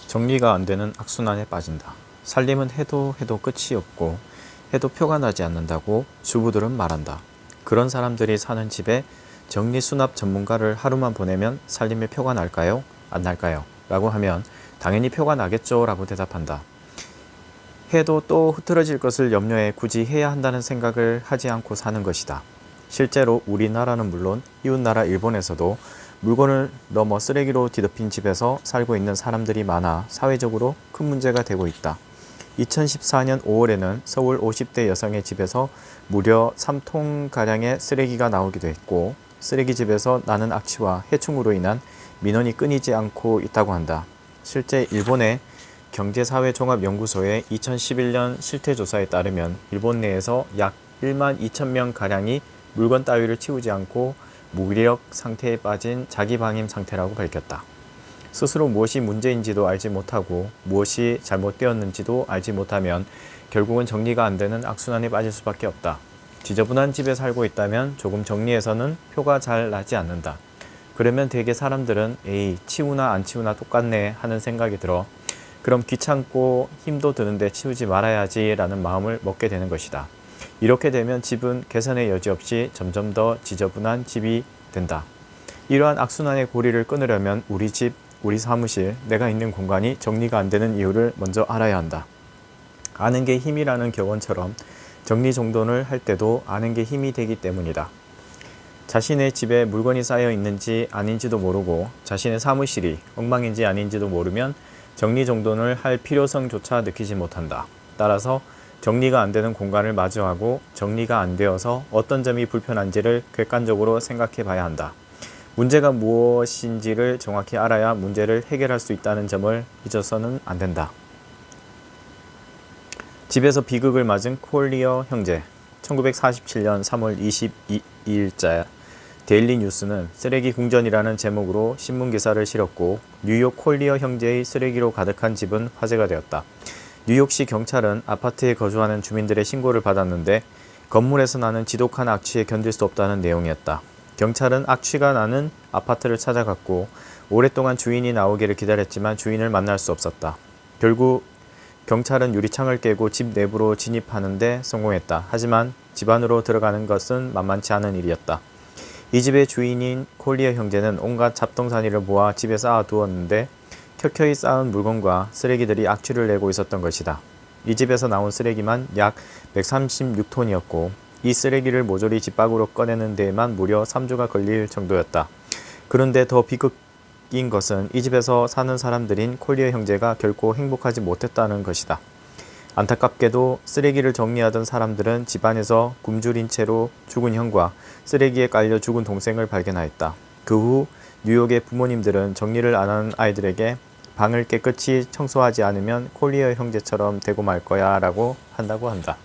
정리가 안 되는 악순환에 빠진다. 살림은 해도 끝이 없고 해도 표가 나지 않는다고 주부들은 말한다. 그런 사람들이 사는 집에 정리수납 전문가를 하루만 보내면 살림에 표가 날까요? 안 날까요? 라고 하면 당연히 표가 나겠죠 라고 대답한다. 해도 또 흐트러질 것을 염려해 굳이 해야 한다는 생각을 하지 않고 사는 것이다. 실제로 우리나라는 물론 이웃나라 일본에서도 물건을 넘어 쓰레기로 뒤덮인 집에서 살고 있는 사람들이 많아 사회적으로 큰 문제가 되고 있다. 2014년 5월에는 서울 50대 여성의 집에서 무려 3톤가량의 쓰레기가 나오기도 했고, 쓰레기집에서 나는 악취와 해충으로 인한 민원이 끊이지 않고 있다고 한다. 실제 일본의 경제사회종합연구소의 2011년 실태조사에 따르면 일본 내에서 약 1만 2천 명가량이 물건 따위를 치우지 않고 무기력 상태에 빠진 자기방임 상태라고 밝혔다. 스스로 무엇이 문제인지도 알지 못하고 무엇이 잘못되었는지도 알지 못하면 결국은 정리가 안 되는 악순환에 빠질 수밖에 없다. 지저분한 집에 살고 있다면 조금 정리해서는 표가 잘 나지 않는다. 그러면 대개 사람들은 에이, 치우나 안 치우나 똑같네 하는 생각이 들어 그럼 귀찮고 힘도 드는데 치우지 말아야지 라는 마음을 먹게 되는 것이다. 이렇게 되면 집은 개선의 여지 없이 점점 더 지저분한 집이 된다. 이러한 악순환의 고리를 끊으려면 우리 집, 우리 사무실, 내가 있는 공간이 정리가 안 되는 이유를 먼저 알아야 한다. 아는 게 힘이라는 격언처럼 정리정돈을 할 때도 아는 게 힘이 되기 때문이다. 자신의 집에 물건이 쌓여 있는지 아닌지도 모르고 자신의 사무실이 엉망인지 아닌지도 모르면 정리정돈을 할 필요성조차 느끼지 못한다. 따라서 정리가 안 되는 공간을 마주하고 정리가 안 되어서 어떤 점이 불편한지를 객관적으로 생각해 봐야 한다. 문제가 무엇인지를 정확히 알아야 문제를 해결할 수 있다는 점을 잊어서는 안 된다. 집에서 비극을 맞은 콜리어 형제. 1947년 3월 22일자 데일리 뉴스는 쓰레기 궁전이라는 제목으로 신문기사를 실었고 뉴욕 콜리어 형제의 쓰레기로 가득한 집은 화제가 되었다. 뉴욕시 경찰은 아파트에 거주하는 주민들의 신고를 받았는데 건물에서 나는 지독한 악취에 견딜 수 없다는 내용이었다. 경찰은 악취가 나는 아파트를 찾아갔고 오랫동안 주인이 나오기를 기다렸지만 주인을 만날 수 없었다. 결국 경찰은 유리창을 깨고 집 내부로 진입하는 데 성공했다. 하지만 집 안으로 들어가는 것은 만만치 않은 일이었다. 이 집의 주인인 콜리어 형제는 온갖 잡동사니를 모아 집에 쌓아두었는데 켜켜이 쌓은 물건과 쓰레기들이 악취를 내고 있었던 것이다. 이 집에서 나온 쓰레기만 약 136톤이었고 이 쓰레기를 모조리 집 밖으로 꺼내는 데에만 무려 3주가 걸릴 정도였다. 그런데 더 비극인 것은 이 집에서 사는 사람들인 콜리어 형제가 결코 행복하지 못했다는 것이다. 안타깝게도 쓰레기를 정리하던 사람들은 집안에서 굶주린 채로 죽은 형과 쓰레기에 깔려 죽은 동생을 발견하였다. 그 후 뉴욕의 부모님들은 정리를 안 하는 아이들에게 방을 깨끗이 청소하지 않으면 콜리어 형제처럼 되고 말 거야 라고 한다고 한다.